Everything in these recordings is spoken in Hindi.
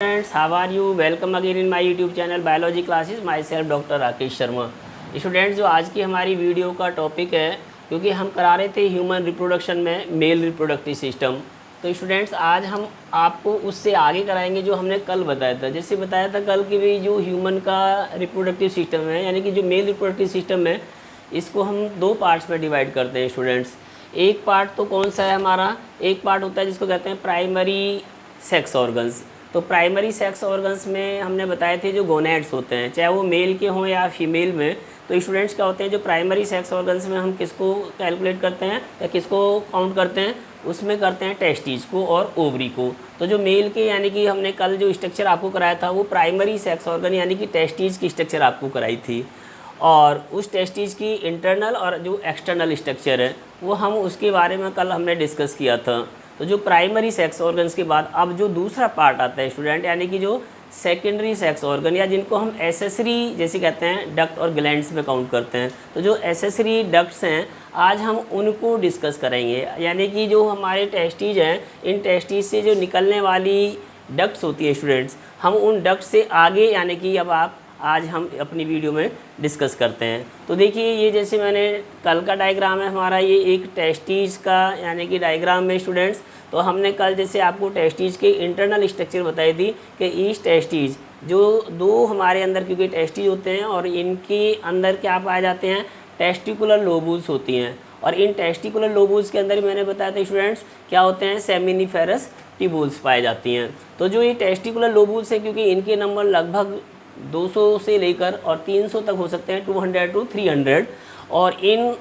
Friends, how are you? Welcome again in my YouTube channel Biology Classes. Myself doctor Rakesh Sharma. Students, जो आज की हमारी वीडियो का टॉपिक है, क्योंकि हम करा रहे थे ह्यूमन रिप्रोडक्शन में मेल रिप्रोडक्टिव सिस्टम, तो स्टूडेंट्स आज हम आपको उससे आगे कराएंगे जो हमने कल बताया था। जैसे बताया था कल कि भी जो ह्यूमन का रिप्रोडक्टिव सिस्टम है, यानी कि जो मेल रिप्रोडक्टिव सिस्टम है, इसको हम दो पार्ट्स में डिवाइड करते हैं स्टूडेंट्स। एक पार्ट तो कौन सा है हमारा, एक पार्ट होता है जिसको कहते हैं प्राइमरी सेक्स ऑर्गन्स। तो प्राइमरी सेक्स ऑर्गन्स में हमने बताए थे जो गोनेड्स होते हैं, चाहे वो मेल के हों या फीमेल में। तो स्टूडेंट्स क्या होते हैं, जो प्राइमरी सेक्स ऑर्गन्स में हम किसको कैलकुलेट करते हैं या किसको काउंट करते हैं, उसमें करते हैं टेस्टिज को और ओवरी को। तो जो मेल के यानी कि हमने कल जो स्ट्रक्चर आपको कराया था वो प्राइमरी सेक्स ऑर्गन यानी कि टेस्टिज की स्ट्रक्चर आपको कराई थी, और उस टेस्टिज की इंटरनल और जो एक्सटर्नल स्ट्रक्चर है वो हम उसके बारे में कल हमने डिस्कस किया था। तो जो प्राइमरी सेक्स ऑर्गन्स के बाद अब जो दूसरा पार्ट आता है स्टूडेंट, यानी कि जो सेकेंडरी सेक्स ऑर्गन या जिनको हम एसेसरी जैसे कहते हैं डक्ट और ग्लैंड्स में काउंट करते हैं। तो जो एसेसरी डक्ट्स हैं आज हम उनको डिस्कस करेंगे, यानी कि जो हमारे टेस्टिज हैं, इन टेस्टिज से जो निकलने वाली डक्ट्स होती है स्टूडेंट्स, हम उन डक्ट से आगे यानी कि अब आप आज हम अपनी वीडियो में डिस्कस करते हैं। तो देखिए ये जैसे मैंने कल का डायग्राम है हमारा, ये एक टेस्टिज का यानी कि डायग्राम में स्टूडेंट्स। तो हमने कल जैसे आपको टेस्टिज के इंटरनल स्ट्रक्चर बताई थी कि ईच टेस्टिज जो दो हमारे अंदर क्योंकि टेस्टिज होते हैं और इनके अंदर क्या पाए जाते हैं, टेस्टिकुलर लोबूल्स होती हैं, और इन टेस्टिकुलर लोबूल्स के अंदर मैंने बताया था स्टूडेंट्स क्या होते हैं, सेमिनिफेरस ट्यूबुल्स पाए जाती हैं। तो जो ये टेस्टिकुलर लोबूल्स हैं क्योंकि इनके नंबर लगभग 200 से लेकर और 300 तक हो सकते हैं, 200 to 300, और इन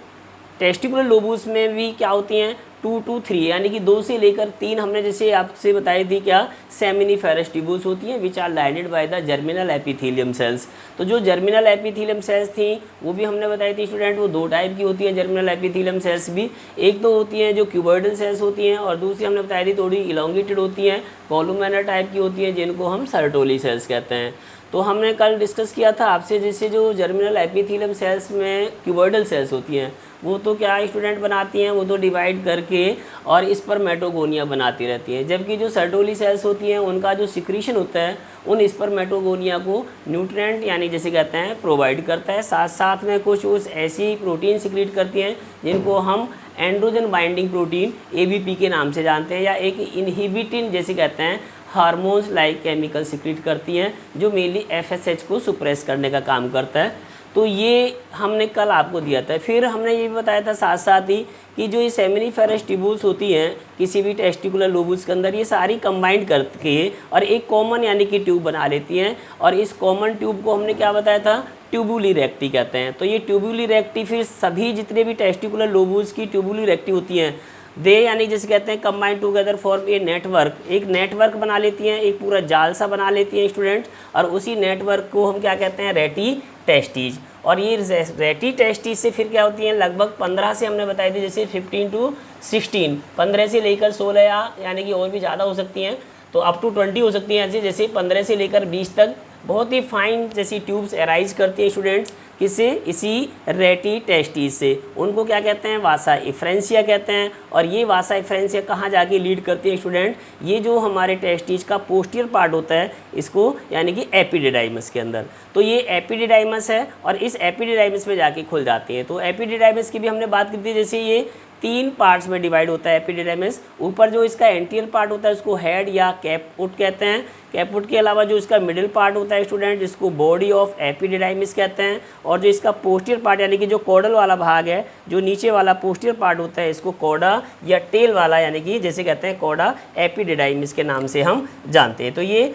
टेस्टिकुलर लोबूल्स में भी क्या होती हैं 2 to 3 यानी कि 2 से लेकर 3 हमने जैसे आपसे बताई थी क्या, सेमिनिफेरस ट्यूबुल्स होती हैं which are lined by the germinal epithelium cells. तो जो जर्मिनल एपिथेलियम सेल्स थी वो भी हमने बताई थी स्टूडेंट, वो दो टाइप की होती हैं जर्मिनल एपिथेलियम सेल्स भी। एक तो होती हैं जो क्यूबॉइडल सेल्स होती हैं, और दूसरी हमने बताई थी थोड़ी इलोंगेटेड होती हैं, कॉलुमेनर टाइप की होती हैं, जिनको हम सर्टोली सेल्स कहते हैं। तो हमने कल डिस्कस किया था आपसे जैसे जो जर्मिनल एपिथेलियम सेल्स में क्यूबॉइडल सेल्स होती हैं वो तो क्या स्टूडेंट बनाती हैं, वो तो डिवाइड करके और इस पर मेटोगोनिया बनाती रहती हैं, जबकि जो सर्टोली सेल्स होती हैं उनका जो सिक्रीशन होता है उन इस पर मेटोगोनिया को न्यूट्रिएंट यानी जैसे कहते हैं प्रोवाइड करता है। साथ साथ में कुछ उस ऐसी प्रोटीन सिक्रीट करती हैं जिनको हम एंड्रोजन बाइंडिंग प्रोटीन ABP के नाम से जानते हैं, या एक इनहिबिटिन जैसे कहते हैं हार्मोन्स लाइक केमिकल सिक्रीट करती हैं जो मेनली FSH को सुप्रेस करने का काम करता है। तो ये हमने कल आपको दिया था। फिर हमने ये भी बताया था साथ साथ ही कि जो ये सेमिनिफेरस ट्यूबुल्स होती हैं किसी भी टेस्टिकुलर लोबुल्स के अंदर, ये सारी कंबाइंड करके और एक कॉमन यानी कि ट्यूब बना लेती हैं, और इस कॉमन ट्यूब को हमने क्या बताया था, ट्यूबुली रेक्टी कहते हैं। तो ये ट्यूबुली रेक्टी फिर सभी जितने भी टेस्टिकुलर लोबुल्स की ट्यूबुली रेक्टी होती हैं दे यानी जैसे कहते हैं combine together form a network, एक नेटवर्क बना लेती हैं, एक पूरा जाल सा बना लेती हैं स्टूडेंट्स, और उसी नेटवर्क को हम क्या कहते हैं, रेटी टेस्टिज। और ये रेटी टेस्टिज से फिर क्या होती हैं, लगभग 15 से हमने बताई थी जैसे 15 to 16, 15 से लेकर 16 यानी कि और भी ज़्यादा हो सकती हैं, तो अप टू 20 हो सकती हैं, ऐसे जैसे 15 से लेकर 20 तक बहुत ही फाइन जैसी ट्यूब्स अराइज करती हैं स्टूडेंट्स, किससे, इसी रेटी टेस्टिज से। उनको क्या कहते हैं, वासा इफ्रेंसिया कहते हैं। और ये वासा इफ्रेंसिया कहाँ जाके लीड करती है स्टूडेंट, ये जो हमारे टेस्टिज का पोस्टीरियर पार्ट होता है इसको यानी कि एपिडिडाइमस के अंदर। तो ये एपिडिडाइमस है और इस एपिडिडाइमस में जाके खुल जाती है। तो एपिडिडाइमस की भी हमने बात की थी, जैसे ये 3 पार्ट्स में डिवाइड होता है एपिडिडाइमस। ऊपर जो इसका एंटीरियर पार्ट होता है उसको हेड या कैपुट कहते हैं। कैपुट के अलावा जो इसका मिडिल पार्ट होता है स्टूडेंट इसको बॉडी ऑफ एपिडिडाइमिस कहते हैं, और जो इसका पोस्टीरियर पार्ट यानी कि जो कॉडल वाला भाग है, जो नीचे वाला पोस्टीरियर पार्ट होता है, इसको कॉडा या टेल वाला यानी कि जैसे कहते हैं कॉडा एपिडिडाइमिस के नाम से हम जानते हैं। तो ये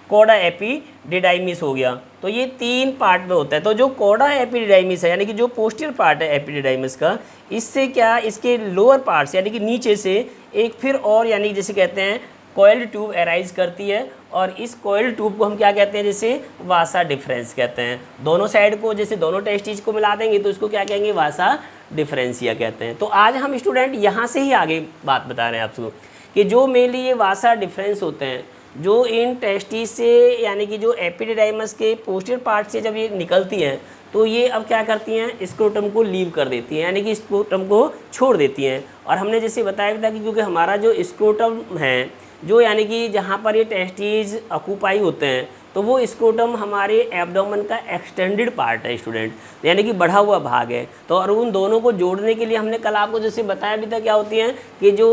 कॉडा एपिडिडाइमिस हो गया। तो ये 3 पार्ट में होता है। तो जो कॉडा एपिडिडाइमिस है यानी कि जो पोस्टीरियर पार्ट है एपिडिडाइमिस का, इससे क्या इसके लोअर पार्ट्स यानी कि नीचे से एक फिर और यानी जैसे कहते हैं कॉइल्ड ट्यूब अराइज करती है, और इस कॉइल्ड ट्यूब को हम क्या कहते हैं, जैसे वासा डिफरेंस कहते हैं। दोनों साइड को जैसे दोनों टेस्टिज को मिला देंगे तो इसको क्या कहेंगे, वासा डिफरेंसिया कहते हैं। तो आज हम स्टूडेंट यहाँ से ही आगे बात बता रहे हैं आपको कि जो मेनली ये वासा डिफरेंस होते हैं जो इन टेस्टिज से यानी कि जो एपिडिडाइमस के पोस्टीरियर पार्ट से जब ये निकलती हैं तो ये अब क्या करती हैं, स्क्रोटम को लीव कर देती हैं यानी कि स्क्रोटम को छोड़ देती हैं। और हमने जैसे बताया था कि क्योंकि हमारा जो स्क्रोटम है जो यानी कि जहाँ पर ये टेस्टिस ऑक्यूपाई होते हैं, तो वो स्क्रोटम हमारे एब्डोमेन का एक्सटेंडेड पार्ट है स्टूडेंट, यानी कि बढ़ा हुआ भाग है। तो और उन दोनों को जोड़ने के लिए हमने कल आपको जैसे बताया भी था क्या होती है कि जो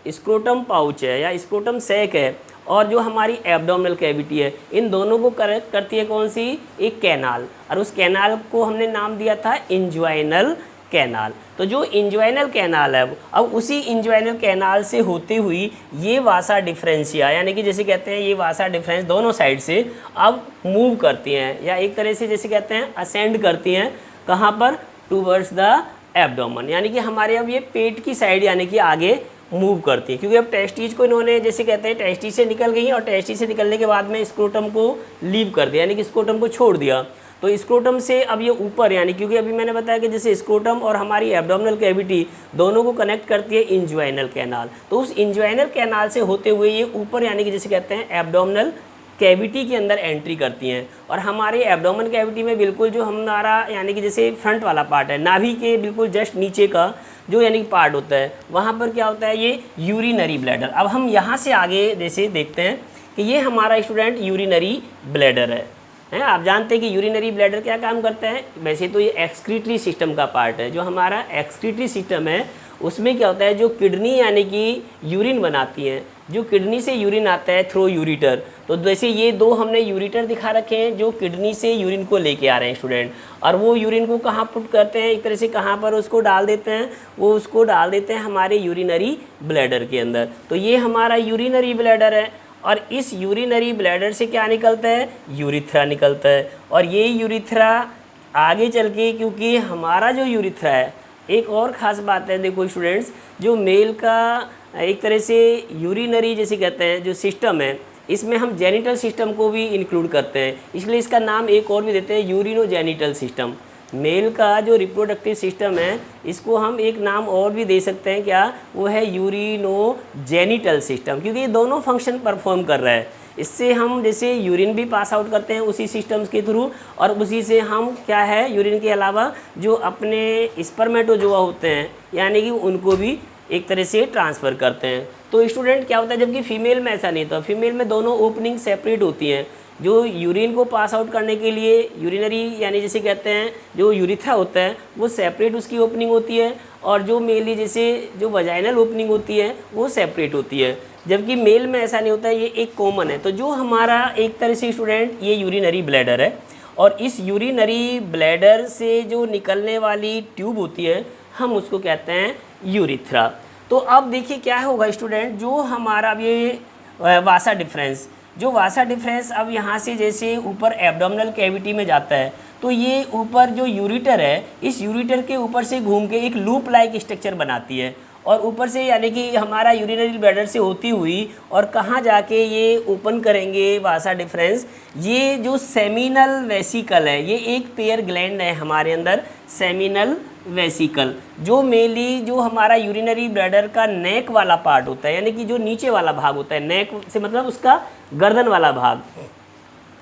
स्क्रोटम पाउच है या स्क्रोटम सैक है और जो हमारी एब्डोमिनल कैविटी है, इन दोनों को कनेक्ट करती है कौन सी, एक कैनाल, और उस कैनाल को हमने नाम दिया था इंज्वाइनल कैनाल। तो जो इंज्वाइनल कैनाल है, अब उसी इंज्वाइनल कैनाल से होती हुई ये वासा डिफरेंशिया, यानी कि जैसे कहते हैं ये वासा डिफरेंस दोनों साइड से अब मूव करती हैं, या एक तरह से जैसे कहते हैं असेंड करती हैं, कहाँ पर, टूवर्ड्स द एब्डोमेन, यानी कि हमारे अब ये पेट की साइड यानी कि आगे मूव करती है, क्योंकि अब टेस्टिस को इन्होंने जैसे कहते हैं टेस्टिस से निकल गई और टेस्टिस से निकलने के बाद में स्क्रोटम को लीव कर दिया, यानी कि स्क्रोटम को छोड़ दिया। तो स्क्रोटम से अब ये ऊपर, यानी क्योंकि अभी मैंने बताया कि जैसे स्क्रोटम और हमारी एब्डोमिनल कैविटी दोनों को कनेक्ट करती है इंज्वाइनल कैनाल, तो उस इंज्वाइनल कैनाल से होते हुए ये ऊपर यानी कि जैसे कहते हैं एब्डोमिनल कैविटी के अंदर एंट्री करती हैं। और हमारे एब्डोमेन कैविटी में बिल्कुल जो हमारा यानी कि जैसे फ्रंट वाला पार्ट है, नाभि के बिल्कुल जस्ट नीचे का जो यानी कि पार्ट होता है, वहाँ पर क्या होता है, ये यूरिनरी ब्लैडर। अब हम यहाँ से आगे जैसे देखते हैं कि ये हमारा स्टूडेंट यूरिनरी ब्लैडर है। आप जानते हैं कि यूरिनरी ब्लैडर क्या काम करता है, वैसे तो ये एक्सक्रीटरी सिस्टम का पार्ट है। जो हमारा एक्सक्रीटरी सिस्टम है उसमें क्या होता है, जो किडनी यानी कि यूरिन बनाती हैं, जो किडनी से यूरिन आता है थ्रू यूरिटर, तो जैसे ये दो हमने यूरिटर दिखा रखे हैं जो किडनी से यूरिन को लेके आ रहे हैं स्टूडेंट, और वो यूरिन को कहाँ पुट करते हैं, एक तरह से कहाँ पर उसको डाल देते हैं, वो उसको डाल देते हैं हमारे यूरिनरी ब्लैडर के अंदर। तो ये हमारा यूरिनरी ब्लैडर है, और इस यूरिनरी ब्लैडर से क्या निकलता है, यूरिथ्रा निकलता है। और ये यूरिथ्रा आगे चल के, क्योंकि हमारा जो यूरिथ्रा है, एक और ख़ास बात है, देखो स्टूडेंट्स, जो मेल का एक तरह से यूरिनरी जैसे कहते हैं जो सिस्टम है, इसमें हम जेनिटल सिस्टम को भी इंक्लूड करते हैं, इसलिए इसका नाम एक और भी देते हैं, यूरिनोजेनिटल सिस्टम। मेल का जो रिप्रोडक्टिव सिस्टम है, इसको हम एक नाम और भी दे सकते हैं, क्या, वो है यूरिनोजेनिटल सिस्टम, क्योंकि ये दोनों फंक्शन परफॉर्म कर रहा है। इससे हम जैसे यूरिन भी पास आउट करते हैं उसी सिस्टम्स के थ्रू, और उसी से हम क्या है, यूरिन के अलावा जो अपने स्पर्मेटोजोआ होते हैं यानी कि उनको भी एक तरह से ट्रांसफ़र करते हैं। तो स्टूडेंट क्या होता है, जबकि फीमेल में ऐसा नहीं था, फीमेल में दोनों ओपनिंग सेपरेट होती हैं। जो यूरिन को पास आउट करने के लिए यूरिनरी यानी जैसे कहते हैं जो यूरिथ्रा होता है वो सेपरेट उसकी ओपनिंग होती है, और जो मेनली जैसे जो वजाइनल ओपनिंग होती है वो सेपरेट होती है, जबकि मेल में ऐसा नहीं होता है, ये एक कॉमन है। तो जो हमारा एक तरह से स्टूडेंट ये यूरिनरी ब्लैडर है, और इस यूरिनरी ब्लैडर से जो निकलने वाली ट्यूब होती है हम उसको कहते हैं यूरिथ्रा। तो अब देखिए क्या होगा स्टूडेंट, जो हमारा अब ये वासा डिफरेंस, जो वासा डिफरेंस अब यहाँ से जैसे ऊपर एब्डोमिनल कैविटी में जाता है, तो ये ऊपर जो यूरिटर है, इस यूरिटर के ऊपर से घूम के एक लूप लाइक स्ट्रक्चर बनाती है, और ऊपर से यानी कि हमारा यूरिनरी ब्लैडर से होती हुई और कहाँ जाके ये ओपन करेंगे वासा डिफरेंस, ये जो सेमिनल वेसिकल है, ये एक पेयर ग्लैंड है हमारे अंदर, सेमिनल वेसिकल, जो मेनली जो हमारा यूरिनरी ब्लैडर का नेक वाला पार्ट होता है, यानी कि जो नीचे वाला भाग होता है, नेक से मतलब उसका गर्दन वाला भाग।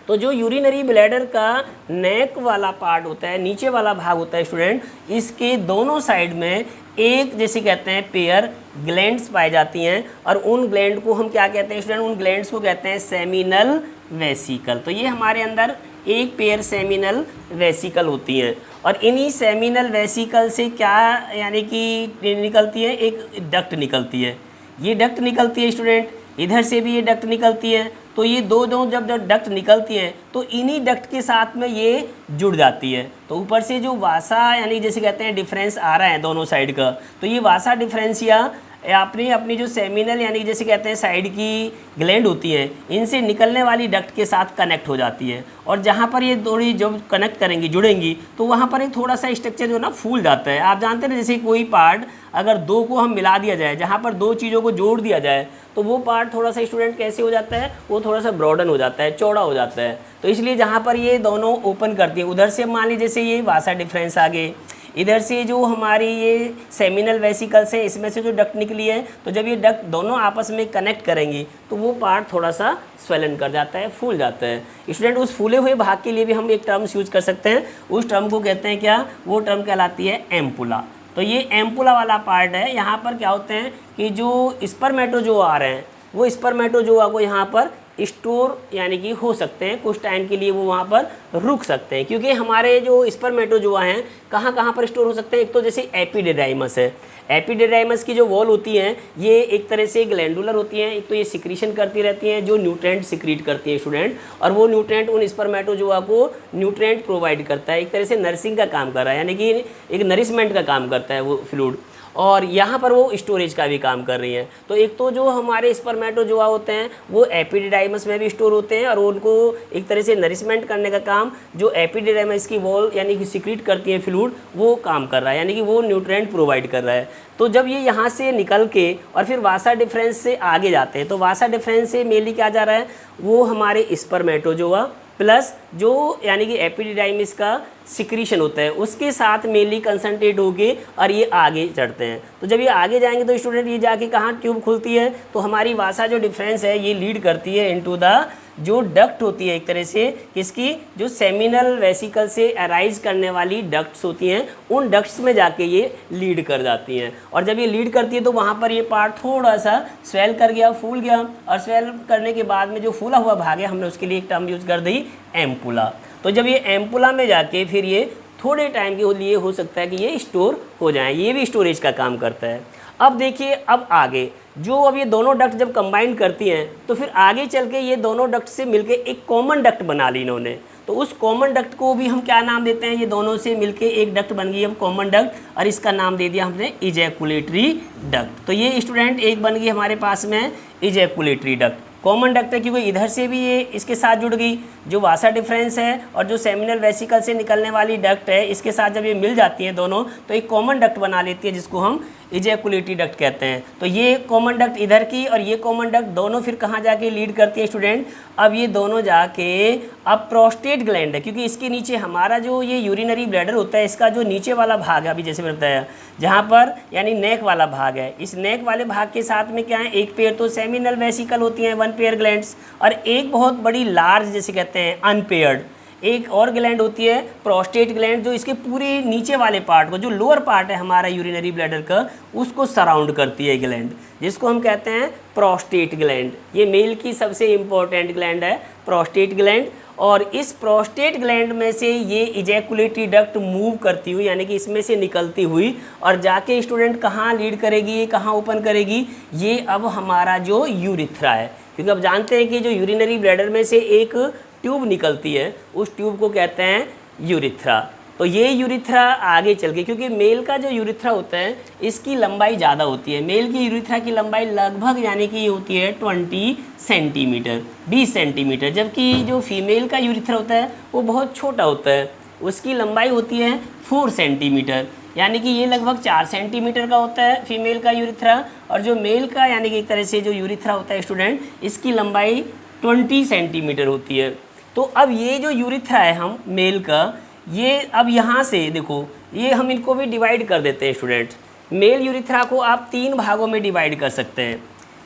तो जो यूरिनरी ब्लैडर का नेक वाला पार्ट होता है, नीचे वाला भाग होता है स्टूडेंट, इसके दोनों साइड में एक जैसे कहते हैं पेयर ग्लैंड्स पाई जाती हैं, और उन ग्लैंड को हम क्या कहते हैं स्टूडेंट, उन ग्लैंड्स को कहते हैं सेमिनल वेसिकल। तो ये हमारे अंदर एक पेयर सेमिनल वेसिकल होती हैं, और इन्हीं सेमिनल वेसिकल से क्या यानी कि निकलती है, एक डक्ट निकलती है। ये डक्ट निकलती है स्टूडेंट, इधर से भी ये डक्ट निकलती है। तो ये दो जब डक्ट निकलती हैं तो इन्हीं डक्ट के साथ में ये जुड़ जाती है। तो ऊपर से जो वासा यानी जैसे कहते हैं डिफरेंस आ रहा है दोनों साइड का, तो ये वासा डिफरेंसिया अपनी जो सेमिनल यानी जैसे कहते हैं साइड की ग्लैंड होती है, इनसे निकलने वाली डक्ट के साथ कनेक्ट हो जाती है, और जहाँ पर ये थोड़ी जब कनेक्ट करेंगी, जुड़ेंगी, तो वहाँ पर एक थोड़ा सा स्ट्रक्चर जो ना फूल जाता है। आप जानते हैं ना, जैसे कोई पार्ट अगर दो को हम मिला दिया जाए, जहाँ पर दो चीज़ों को जोड़ दिया जाए, तो वो पार्ट थोड़ा सा स्टूडेंट कैसे हो जाता है, वो थोड़ा सा ब्रॉडन हो जाता है, चौड़ा हो जाता है। तो इसलिए जहाँ पर ये दोनों ओपन करती है, उधर से मान लीजिए जैसे ये वासा डिफरेंस आ गए, इधर से जो हमारी ये सेमिनल वेसिकल्स है, इसमें से जो डक्ट निकली है, तो जब ये डक्ट दोनों आपस में कनेक्ट करेंगी तो वो पार्ट थोड़ा सा स्वेलन कर जाता है, फूल जाता है। स्टूडेंट उस फूले हुए भाग के लिए भी हम एक टर्म्स यूज कर सकते हैं, उस टर्म को कहते हैं क्या, वो टर्म कहलाती है एम्पुला। तो ये एम्पुला वाला पार्ट है। यहाँ पर क्या होते हैं कि जो स्पर्मेटोजोआ आ रहे हैं वो स्पर्मेटोजोआ को यहाँ पर स्टोर यानी कि हो सकते हैं, कुछ टाइम के लिए वो वहाँ पर रुक सकते हैं, क्योंकि हमारे जो स्पर्मेटोजोआ हैं कहाँ कहाँ पर स्टोर हो सकते हैं। एक तो जैसे एपिडिडाइमस है, एपिडिडाइमस की जो वॉल होती हैं ये एक तरह से ग्लैंडुलर होती हैं, एक तो ये सिक्रीशन करती रहती हैं जो न्यूट्रेंट सिक्रीट करती हैं स्टूडेंट, और वो न्यूट्रेंट उन स्पर्मेटोजोआ को न्यूट्रेंट प्रोवाइड करता है, एक तरह से नर्सिंग का काम कर रहा है, यानी कि एक नरिशमेंट का काम करता है वो फ्लूइड, और यहाँ पर वो स्टोरेज का भी काम कर रही हैं। तो एक तो जो हमारे स्पर्मेटोजोआ होते हैं वो एपिडिडाइमस में भी स्टोर होते हैं, और उनको एक तरह से नरिशमेंट करने का काम जो एपिडिडाइमस की वॉल यानी कि सिक्रीट करती है फ्लूइड वो काम कर रहा है, यानी कि वो न्यूट्रिएंट प्रोवाइड कर रहा है। तो जब ये यहाँ से निकल के और फिर वासा डिफरेंस से आगे जाते हैं, तो वासा डिफरेंस से मेनली क्या जा रहा है, वो हमारे स्पर्मेटोजोआ प्लस जो यानी कि एपिडिडाइमिस का सिक्रीशन होता है उसके साथ मेनली कंसंट्रेट होके और ये आगे चढ़ते हैं। तो जब ये आगे जाएंगे तो स्टूडेंट ये जाके कहाँ ट्यूब खुलती है, तो हमारी वासा जो डिफरेंस है ये लीड करती है इनटू द जो डक्ट होती है, एक तरह से किसकी, जो सेमिनल वेसिकल से अराइज करने वाली डक्ट्स होती हैं, उन डक्ट्स में जाके ये लीड कर जाती हैं। और जब ये लीड करती है तो वहाँ पर ये पार्ट थोड़ा सा स्वेल कर गया, फूल गया, और स्वेल करने के बाद में जो फूला हुआ भाग है हमने उसके लिए एक टर्म यूज़ कर दी एम्पुला। तो जब ये एम्पुला में जाके फिर ये थोड़े टाइम के लिए हो सकता है कि ये स्टोर हो जाए, ये भी स्टोरेज का काम करता है। अब देखिए अब आगे जो अब ये दोनों डक्ट जब कंबाइन करती हैं तो फिर आगे चल के ये दोनों डक्ट से मिलके एक कॉमन डक्ट बना ली इन्होंने। तो उस कॉमन डक्ट को भी हम क्या नाम देते हैं, ये दोनों से मिलके एक डक्ट बन गई अब कॉमन डक्ट, और इसका नाम दे दिया हमने इजैकुलेटरी डक्ट। तो ये स्टूडेंट एक बन गई हमारे पास में इजैकुलेटरी डक्ट। कॉमन डक्ट है क्योंकि इधर से भी ये इसके साथ जुड़ गई, जो वासा डिफरेंस है और जो सेमिनल वेसिकल से निकलने वाली डक्ट है इसके साथ जब ये मिल जाती हैं दोनों तो एक कॉमन डक्ट बना लेती है जिसको हम इजैकुलेटरी डक्ट कहते हैं। तो ये कॉमन डक्ट इधर की और ये कॉमन डक्ट दोनों फिर कहाँ जाके लीड करती है स्टूडेंट, अब ये दोनों जाके अब प्रोस्टेट ग्लैंड है, क्योंकि इसके नीचे हमारा जो ये यूरिनरी ब्लैडर होता है इसका जो नीचे वाला भाग है, अभी जैसे मैंने बताया जहाँ पर यानी नेक वाला भाग है, इस नेक वाले भाग के साथ में क्या है, एक पेयर तो सेमिनल वेसिकल होती हैं, वन पेयर ग्लैंड्स, और एक बहुत बड़ी लार्ज जैसे कहते हैं अनपेयर्ड एक और ग्लैंड होती है प्रोस्टेट ग्लैंड, जो इसके पूरे नीचे वाले पार्ट को, जो लोअर पार्ट है हमारा यूरिनरी ब्लैडर का, उसको सराउंड करती है ग्लैंड, जिसको हम कहते हैं प्रोस्टेट ग्लैंड। ये मेल की सबसे इम्पोर्टेंट ग्लैंड है प्रोस्टेट ग्लैंड, और इस प्रोस्टेट ग्लैंड में से ये इजैकुलेटरी डक्ट मूव करती हुई यानी कि इसमें से निकलती हुई और जाके स्टूडेंट कहाँ लीड करेगी, ये कहाँ ओपन करेगी, ये अब हमारा जो यूरिथ्रा है, क्योंकि अब जानते हैं कि जो यूरिनरी ब्लैडर में से एक ट्यूब निकलती है उस ट्यूब को कहते हैं यूरिथ्रा। तो ये यूरिथ्रा आगे चल के, क्योंकि मेल का जो यूरिथ्रा होता है इसकी लंबाई ज़्यादा होती है, मेल की यूरिथ्रा की लंबाई लगभग यानी कि ये होती है 20 सेंटीमीटर 20 सेंटीमीटर, जबकि जो फीमेल का यूरिथ्रा होता है वो बहुत छोटा होता है, उसकी लंबाई होती है 4 सेंटीमीटर, यानी कि ये लगभग 4 सेंटीमीटर का होता है फीमेल का यूरिथ्रा, और जो मेल का यानी कि एक तरह से जो यूरिथ्रा होता है स्टूडेंट इसकी लंबाई 20 सेंटीमीटर होती है। तो अब ये जो यूरिथ्रा है हम मेल का, ये अब यहाँ से देखो ये हम इनको भी डिवाइड कर देते हैं स्टूडेंट्स। मेल यूरिथ्रा को आप 3 भागों में डिवाइड कर सकते हैं।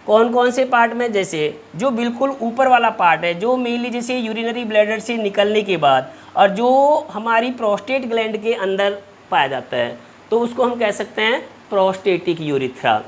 कौन कौन से पार्ट में, जैसे जो बिल्कुल ऊपर वाला पार्ट है जो मेनली जैसे यूरिनरी ब्लैडर से निकलने के बाद और जो हमारी प्रोस्टेट ग्लैंड के अंदर पाया जाता है, तो उसको हम कह सकते हैं प्रोस्टेटिक यूरिथ्रा।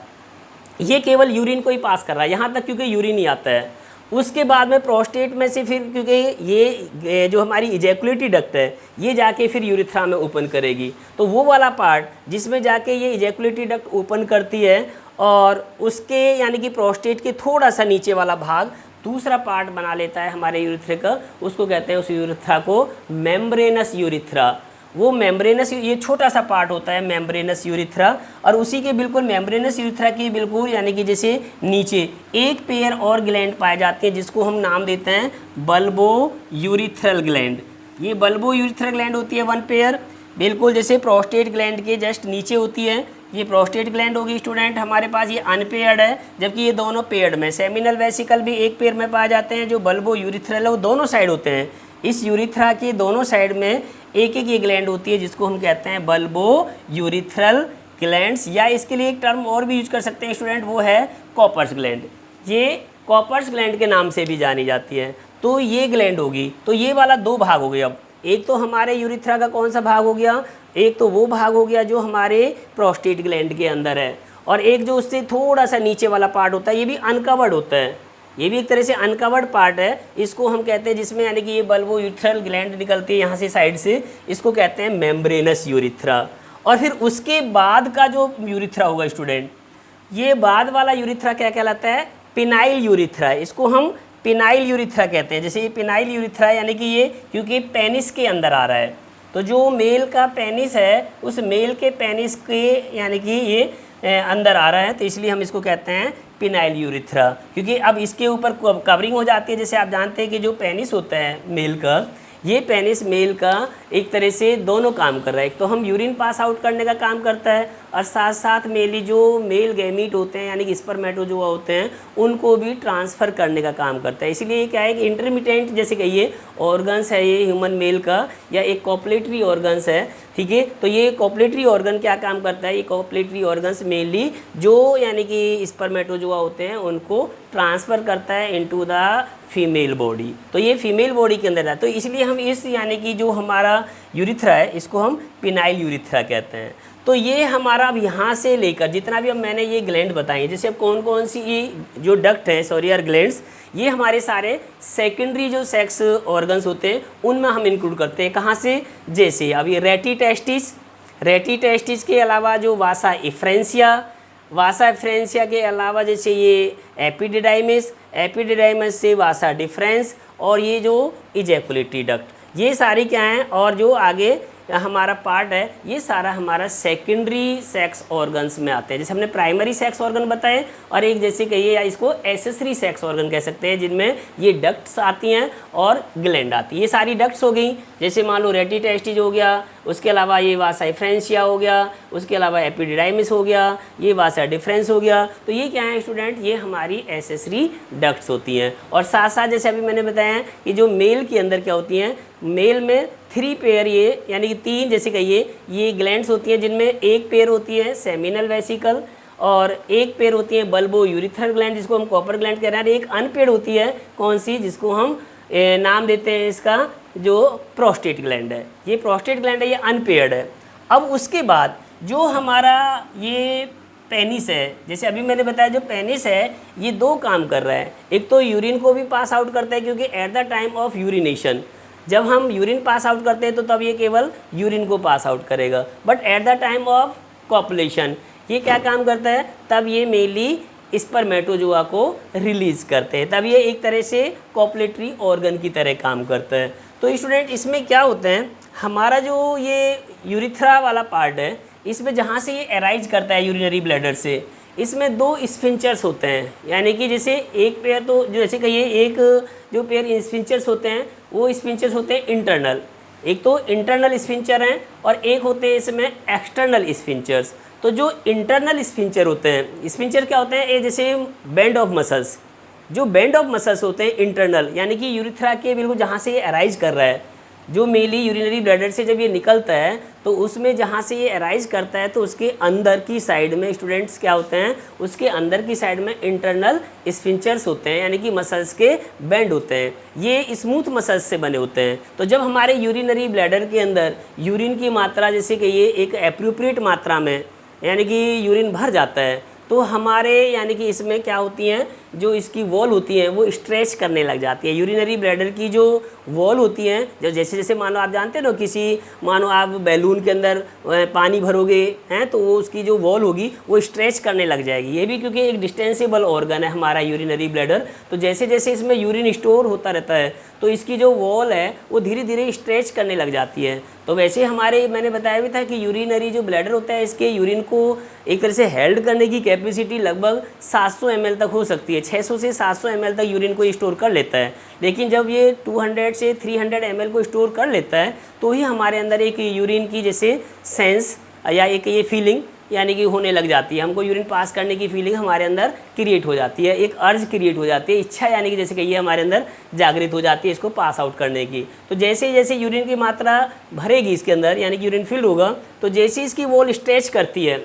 ये केवल यूरिन को ही पास कर रहा है यहाँ तक, क्योंकि यूरिन ही आता है। उसके बाद में प्रोस्टेट में से फिर, क्योंकि ये जो हमारी इजैकुलेटरी डक्ट है ये जाके फिर यूरिथ्रा में ओपन करेगी, तो वो वाला पार्ट जिसमें जाके ये इजैकुलेटरी डक्ट ओपन करती है और उसके यानी कि प्रोस्टेट के थोड़ा सा नीचे वाला भाग दूसरा पार्ट बना लेता है हमारे यूरिथ्रा का, उसको कहते हैं उस यूरिथ्रा को मेम्ब्रेनस यूरिथ्रा। वो मेम्ब्रेनस, ये छोटा सा पार्ट होता है मेम्ब्रेनस यूरिथ्रा, और उसी के बिल्कुल मेम्ब्रेनस यूरिथ्रा के बिल्कुल यानी कि जैसे नीचे एक पेयर और ग्लैंड पाए जाते हैं जिसको हम नाम देते हैं बल्बो यूरिथ्रल ग्लैंड। ये बल्बो यूरिथ्रल ग्लैंड होती है 1 पेयर, बिल्कुल जैसे प्रोस्टेट ग्लैंड के जस्ट नीचे होती है। ये प्रोस्टेट ग्लैंड होगी स्टूडेंट हमारे पास, ये अनपेयर्ड है, जबकि ये दोनों पेयर्ड में। सेमिनल वेसिकल भी एक पेयर में पाए जाते हैं, जो बल्बो यूरिथ्रल है वो दोनों साइड होते हैं। इस यूरिथ्रा के दोनों साइड में एक एक ये ग्लैंड होती है जिसको हम कहते हैं बल्बो यूरिथ्रल ग्लैंड्स, या इसके लिए एक टर्म और भी यूज कर सकते हैं स्टूडेंट, वो है कॉपर्स ग्लैंड। ये कॉपर्स ग्लैंड के नाम से भी जानी जाती है। तो ये ग्लैंड होगी, तो ये वाला 2 भाग हो गए। अब एक तो हमारे यूरिथ्रा का कौन सा भाग हो गया, एक तो वो भाग हो गया जो हमारे प्रोस्टेट ग्लैंड के अंदर है, और एक जो उससे थोड़ा सा नीचे वाला पार्ट होता है ये भी अनकवर्ड होता है, ये भी एक तरह से अनकवर्ड पार्ट है, इसको हम कहते हैं जिसमें यानी कि ये बल्बो यूरिथ्रल ग्लैंड निकलती है यहाँ से साइड से, इसको कहते हैं मेम्ब्रेनस यूरिथ्रा। और फिर उसके बाद का जो यूरिथ्रा होगा स्टूडेंट, ये बाद वाला यूरिथ्रा क्या कहलाता है, पिनाइल यूरिथ्रा, इसको हम पिनाइल यूरिथ्रा कहते हैं। जैसे ये पिनाइल यूरिथ्रा यानी कि ये क्योंकि पेनिस के अंदर आ रहा है, तो जो मेल का पेनिस है उस मेल के पेनिस के यानी कि ये अंदर आ रहा है, तो इसलिए हम इसको कहते हैं पिनाइल यूरिथ्रा। क्योंकि अब इसके ऊपर कवरिंग हो जाती है, जैसे आप जानते हैं कि जो पेनिस होता है मेल का, ये पेनिस मेल का एक तरह से दोनों काम कर रहा है, एक तो हम यूरिन पास आउट करने का काम करता है और साथ साथ मेली जो मेल गैमीट होते हैं यानी कि स्पर्मेटोजोआ होते हैं उनको भी ट्रांसफ़र करने का काम करता है। इसीलिए ये क्या है कि इंटरमिटेंट जैसे कहिए ऑर्गन्स है ये ह्यूमन मेल का, या एक कॉपलेटरी ऑर्गन्स है, ठीक है। तो ये कॉपलेटरी ऑर्गन क्या काम करता है, ये कॉपलेटरी ऑर्गन्स मेनली जो यानी कि स्पर्मेटोजोआ होते हैं उनको ट्रांसफ़र करता है इनटू द फीमेल बॉडी, तो ये फीमेल बॉडी के अंदर है। तो इसलिए हम इस यानी कि जो हमारा यूरिथ्रा है इसको हम पिनाइल यूरिथ्रा कहते हैं। तो ये हमारा अब यहाँ से लेकर जितना भी अब मैंने ये ग्लैंड बताए, जैसे अब कौन कौन सी ये जो डक्ट है सॉरी यार ग्लैंड्स, ये हमारे सारे सेकेंडरी जो सेक्स ऑर्गन्स होते हैं उनमें हम इंक्लूड करते हैं। कहाँ से, जैसे अब ये रेटी टेस्टिस के अलावा जो वासा इफ्रेंसिया के अलावा जैसे ये एपिडिडाइमिस से वासा डिफरेंस, और ये जो इजैकुलेटरी डक्ट, ये सारी क्या हैं, और जो आगे हमारा पार्ट है ये सारा हमारा सेकेंडरी सेक्स ऑर्गन्स में आते हैं। जैसे हमने प्राइमरी सेक्स ऑर्गन बताए, और एक जैसे कहिए या इसको एसेसरी सेक्स ऑर्गन कह सकते हैं, जिनमें ये डक्ट्स आती हैं और ग्लैंड आती है। ये सारी डक्ट्स हो गई, जैसे मान लो रेटी टेस्टिस हो गया, उसके अलावा ये वासा इफ्रेंसिया हो गया, उसके अलावा एपिडिडाइमिस हो गया, ये वासा डिफरेंस हो गया। तो ये क्या है स्टूडेंट, ये हमारी एसेसरी डक्ट्स होती हैं। और साथ साथ जैसे अभी मैंने बताया कि जो मेल के अंदर क्या होती हैं, मेल में 3 पेयर ये यानी कि 3 जैसे कहिए ये ग्लैंड्स होती हैं, जिनमें एक पेयर होती है सेमिनल वेसिकल और एक पेयर होती है बल्बो यूरिथ्रल ग्लैंड जिसको हम कॉपर ग्लैंड कह रहे हैं, और एक अनपेड होती है कौन सी, जिसको हम नाम देते हैं इसका जो प्रोस्टेट ग्लैंड है। ये प्रोस्टेट ग्लैंड है, ये अनपेयर्ड है। अब उसके बाद जो हमारा ये पेनिस है, जैसे अभी मैंने बताया जो पेनिस है ये 2 काम कर रहा है, एक तो यूरिन को भी पास आउट करता है, क्योंकि at the time of urination जब हम यूरिन पास आउट करते हैं तो तब ये केवल यूरिन को पास आउट करेगा, but at the time of copulation ये क्या काम करता है, तब ये मेनली स्पर्मेटोजोआ को रिलीज़ करते हैं, तब ये एक तरह से कॉपुलेटरी ऑर्गन की तरह काम करता है। तो स्टूडेंट इसमें क्या होता है, हमारा जो ये यूरिथ्रा वाला पार्ट है इसमें जहाँ से ये अराइज करता है यूरिनरी ब्लैडर से, इसमें 2 स्फिंक्चर्स होते हैं, यानी कि जैसे एक पेयर तो जैसे कहिए एक जो पेयर स्फिंक्चर्स होते हैं वो स्फिंक्चर्स होते हैं इंटरनल, एक तो इंटरनल स्फिंक्चर हैं और एक होते हैं इसमें एक्सटर्नल स्फिंक्चर्स। तो जो इंटरनल स्फिंक्चर होते हैं, स्फिंक्चर क्या होते हैं, ये जैसे बैंड ऑफ मसल्स, जो बैंड ऑफ मसल्स होते हैं इंटरनल यानी कि यूरिथ्रा के बिल्कुल जहाँ से ये अराइज कर रहा है, जो मेनली यूरिनरी ब्लैडर से जब ये निकलता है तो उसमें जहाँ से ये अराइज करता है तो उसके अंदर की साइड में स्टूडेंट्स क्या होते हैं, उसके अंदर की साइड में इंटरनल स्फिंक्चर्स होते हैं, यानी कि मसल्स के बैंड होते हैं, ये स्मूथ मसल्स से बने होते हैं। तो जब हमारे यूरिनरी ब्लैडर के अंदर यूरिन की मात्रा जैसे कि ये एक एप्रोप्रिएट मात्रा में यानी कि यूरिन भर जाता है, तो हमारे यानी कि इसमें क्या होती हैं, जो इसकी वॉल होती हैं वो स्ट्रेच करने लग जाती है। यूरिनरी ब्लैडर की जो वॉल होती हैं, जो जैसे जैसे मानो आप जानते हो ना, किसी मानो आप बैलून के अंदर पानी भरोगे हैं तो वो उसकी जो वॉल होगी वो स्ट्रेच करने लग जाएगी। ये भी क्योंकि एक डिस्टेंसेबल ऑर्गन है हमारा यूरिनरी ब्लैडर, तो जैसे जैसे इसमें यूरिन स्टोर होता रहता है तो इसकी जो वॉल है वो धीरे धीरे स्ट्रेच करने लग जाती है। तो वैसे हमारे मैंने बताया भी था कि यूरिनरी जो ब्लैडर होता है इसके यूरिन को एक तरह से हेल्ड करने की कैपेसिटी लगभग 700 ml तक हो सकती है, 600 से 700 ml तक यूरिन को स्टोर कर लेता है। लेकिन जब ये 200 से 300 ml को स्टोर कर लेता है तो ही हमारे अंदर एक यूरिन की जैसे सेंस या एक ये फीलिंग यानी कि होने लग जाती है, हमको यूरिन पास करने की फीलिंग हमारे अंदर क्रिएट हो जाती है, एक अर्ज क्रिएट हो जाती है, इच्छा यानी कि जैसे कहिए हमारे अंदर जागृत हो जाती है इसको पास आउट करने की। तो जैसे जैसे यूरिन की मात्रा भरेगी इसके अंदर यानी कि यूरिन फिल्ड होगा, तो जैसे इसकी वॉल स्ट्रेच करती है,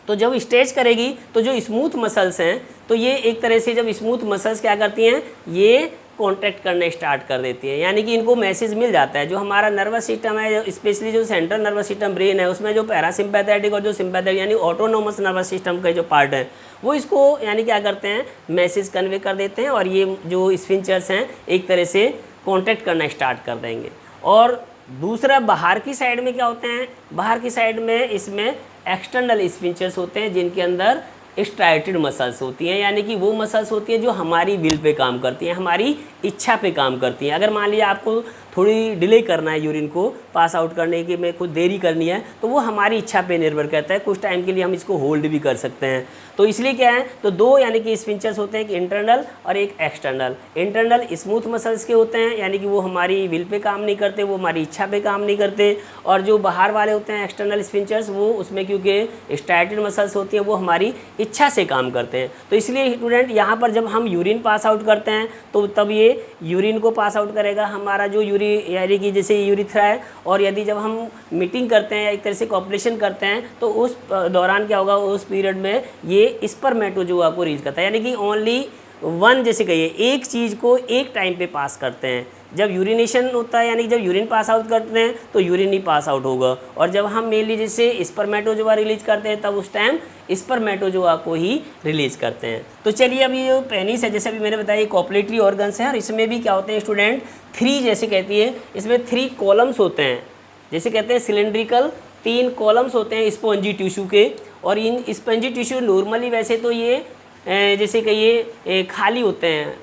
तो जब स्ट्रेच करेगी तो जो स्मूथ मसल्स हैं तो ये एक तरह से जब स्मूथ मसल्स क्या करती हैं, ये कॉन्ट्रैक्ट करने स्टार्ट कर देती है, यानी कि इनको मैसेज मिल जाता है। जो हमारा नर्वस सिस्टम है, स्पेशली जो सेंट्रल नर्वस सिस्टम ब्रेन है, उसमें जो पैरासिम्पैथेटिक और जो सिंपैथेटिक यानी ऑटोनोमस नर्वस सिस्टम के जो पार्ट हैं वो इसको यानी क्या करते हैं, मैसेज कन्वे कर देते हैं और ये जो स्फिंक्टर्स हैं एक तरह से कॉन्ट्रैक्ट करना स्टार्ट कर देंगे। और दूसरा बाहर की साइड में क्या होते हैं, बाहर की साइड में इसमें एक्सटर्नल स्फिंक्टर्स होते हैं जिनके अंदर स्ट्राइटेड मसल्स होती हैं, यानी कि वो मसल्स होती हैं जो हमारी विल पे काम करती हैं, हमारी इच्छा पे काम करती हैं। अगर मान लीजिए आपको थोड़ी डिले करना है यूरिन को पास आउट करने की, में कुछ देरी करनी है, तो वो हमारी इच्छा पे निर्भर करता है। कुछ टाइम के लिए हम इसको होल्ड भी कर सकते हैं। तो इसलिए क्या है, तो दो यानी कि स्फिंक्टर्स होते हैं, एक इंटरनल और एक एक्सटर्नल। इंटरनल स्मूथ मसल्स के होते हैं, यानी कि वो हमारी विल पे काम नहीं करते, वो हमारी इच्छा पे काम नहीं करते। और जो बाहर वाले होते हैं एक्सटर्नल स्फिंक्टर्स, वो उसमें क्योंकि स्ट्राइटेड मसल्स होती हैं वो हमारी इच्छा से काम करते हैं। तो इसलिए स्टूडेंट यहाँ पर जब हम यूरिन पास आउट करते हैं तो तब ये यूरिन को पास आउट करेगा हमारा जो यानी कि जैसे यूरिथ्रा है। और यदि जब हम मीटिंग करते हैं या एक तरह से कॉपरेशन करते हैं तो उस दौरान क्या होगा, उस पीरियड में ये स्पर्मेटोजोआ को रीच करता है, यानी कि ओनली वन, जैसे कहिए एक चीज़ को एक टाइम पे पास करते हैं। जब यूरिनेशन होता है यानी कि जब यूरिन पास आउट करते हैं तो यूरिन ही पास आउट होगा, और जब हम मेनली जैसे स्पर्मेटोजोआ रिलीज करते हैं तब उस टाइम स्पर्मेटोजोआ को ही रिलीज करते हैं। तो चलिए अभी ये पेनिस है, जैसे अभी मैंने बताया, कॉपलेटरी ऑर्गन्स हैं और इसमें भी क्या होते हैं स्टूडेंट, 3 जैसे कहती है, इसमें 3 कॉलम्स होते हैं, जैसे कहते हैं सिलेंड्रिकल 3 कॉलम्स होते हैं स्पॉन्जी टिश्यू के। और इन स्पॉन्जी टिश्यू नॉर्मली वैसे तो ये जैसे कहिए खाली होते हैं,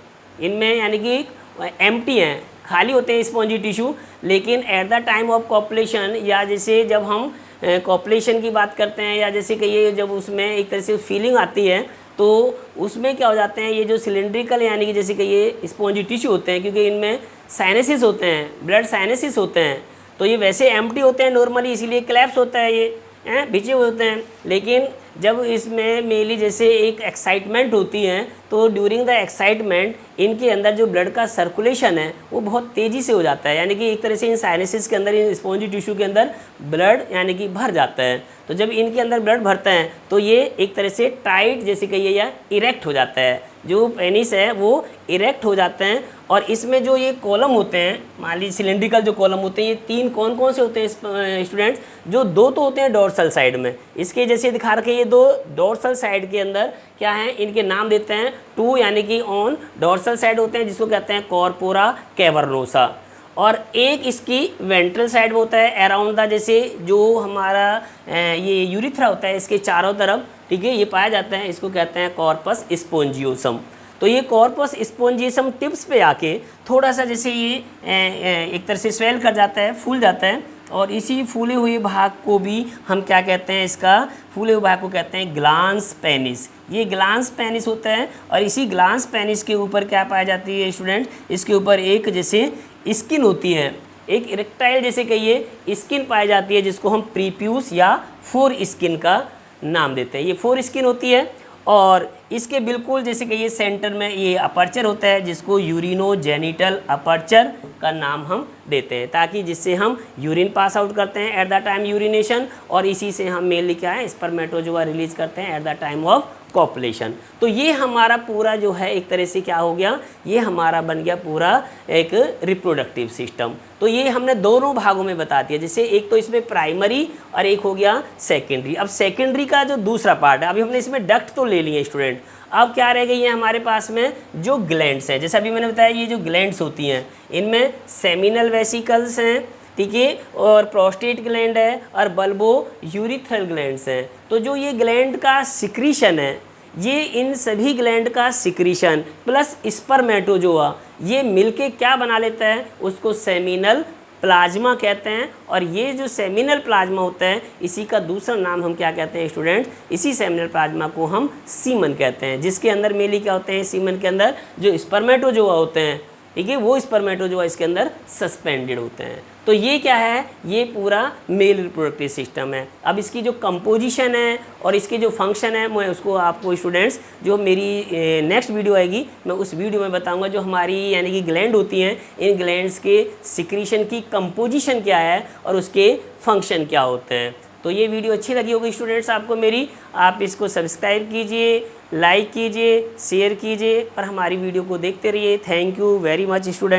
इनमें यानी कि एम्प्टी हैं, खाली होते हैं स्पॉन्जी टिश्यू। लेकिन at the time of copulation, या जैसे जब हम कॉपुलेशन की बात करते हैं, या जैसे कहिए जब उसमें एक तरह से फीलिंग आती है, तो उसमें क्या हो जाते हैं, ये जो सिलेंड्रिकल यानी कि जैसे कहिए स्पॉन्जी टिश्यू होते हैं, क्योंकि इनमें साइनेसिस होते हैं, ब्लड साइनेसिस होते हैं, तो ये वैसे एम्प्टी होते हैं नॉर्मली, इसीलिए क्लैप्स होता है, ये भिजे हुए होते हैं। लेकिन जब इसमें मेनली जैसे एक एक्साइटमेंट होती है तो ड्यूरिंग द एक्साइटमेंट इनके अंदर जो ब्लड का सर्कुलेशन है वो बहुत तेज़ी से हो जाता है, यानी कि एक तरह से इन साइनेसिस के अंदर, इन स्पॉन्जी टिश्यू के अंदर ब्लड यानी कि भर जाता है। तो जब इनके अंदर ब्लड भरता है तो ये एक तरह से टाइट जैसे कहिए या इरेक्ट हो जाता है, जो पेनिस है वो इरेक्ट हो जाते हैं। और इसमें जो ये कॉलम होते हैं, मान लीजिए सिलेंड्रिकल जो कॉलम होते हैं, ये 3 कौन कौन से होते हैं स्टूडेंट्स, जो 2 तो होते हैं डोर्सल साइड में, इसके जैसे दिखा रखे ये 2 डोर्सल साइड के अंदर क्या है, इनके नाम देते हैं 2, यानी कि ऑन डोर्सल साइड होते हैं जिसको कहते हैं कॉर्पोरा कैवर्नोसा। और एक इसकी वेंट्रल साइड में होता है अराउंड द, जैसे जो हमारा ये यूरिथ्रा होता है इसके चारों तरफ, ठीक है, ये पाया जाता है, इसको कहते हैं कॉर्पस स्पोंजियोसम। तो ये कॉर्पस स्पोंजियोसम टिप्स पे आके थोड़ा सा जैसे ये एक तरह से स्वेल कर जाता है, फूल जाता है, और इसी फूले हुए भाग को भी हम क्या कहते हैं, इसका फूले हुए भाग को कहते हैं ग्लांस पेनिस। ये ग्लांस पेनिस होता है, और इसी ग्लांस पेनिस के ऊपर क्या पाई जाती है स्टूडेंट, इसके ऊपर एक जैसे स्किन होती है, एक इरेक्टाइल जैसे कहिए स्किन पाई जाती है, जिसको हम प्रीप्यूस या फोर स्किन का नाम देते हैं। ये 4 स्किन होती है, और इसके बिल्कुल जैसे कि ये सेंटर में ये अपर्चर होता है जिसको यूरिनोजेनिटल अपर्चर का नाम हम देते हैं, ताकि जिससे हम यूरिन पास आउट करते हैं एट द टाइम यूरिनेशन, और इसी से हम मेनली क्या है स्पर्मेटोजोआ रिलीज करते हैं at the time of copulation. तो ये हमारा पूरा जो है एक तरह से क्या हो गया, ये हमारा बन गया पूरा एक रिप्रोडक्टिव सिस्टम। तो ये हमने दोनों भागों में बता दिया, जैसे एक तो इसमें प्राइमरी और एक हो गया सेकेंडरी। अब सेकेंडरी का जो दूसरा पार्ट है, अभी हमने इसमें डक्ट तो ले लिए स्टूडेंट, अब क्या रह गई है हमारे पास में जो ग्लैंड्स हैं। जैसे अभी मैंने बताया ये जो ग्लैंड्स होती हैं इनमें सेमिनल वेसिकल्स हैं, ठीक है, और प्रोस्टेट ग्लैंड है, और बल्बो यूरिथ्रल ग्लैंड्स हैं। तो जो ये ग्लैंड का सिक्रीशन है, ये इन सभी ग्लैंड का सिक्रीशन प्लस स्पर्मेटोजोआ ये मिलके क्या बना लेता है, उसको सेमिनल प्लाज्मा कहते हैं। और ये जो सेमिनल प्लाज्मा होता है इसी का दूसरा नाम हम क्या कहते हैं स्टूडेंट, इसी सेमिनल प्लाज्मा को हम सीमन कहते हैं, जिसके अंदर मेनली क्या होते हैं, सीमन के अंदर जो स्पर्मेटोजोआ होते हैं, ठीक है, वो स्पर्मेटोजोआ इसके अंदर सस्पेंडेड होते हैं। तो ये क्या है, ये पूरा मेल रिप्रोडक्टिव सिस्टम है। अब इसकी जो कंपोजिशन है और इसके जो फंक्शन है, मैं उसको आपको स्टूडेंट्स जो मेरी नेक्स्ट वीडियो आएगी मैं उस वीडियो में बताऊंगा। जो हमारी यानी कि ग्लैंड होती हैं, इन ग्लैंड्स के सिक्रीशन की कंपोजिशन क्या है और उसके फंक्शन क्या होते हैं। तो ये वीडियो अच्छी लगी होगी स्टूडेंट्स आपको मेरी, आप इसको सब्सक्राइब कीजिए लाइक कीजिए, शेयर कीजिए और हमारी वीडियो को देखते रहिए। Thank you very much student.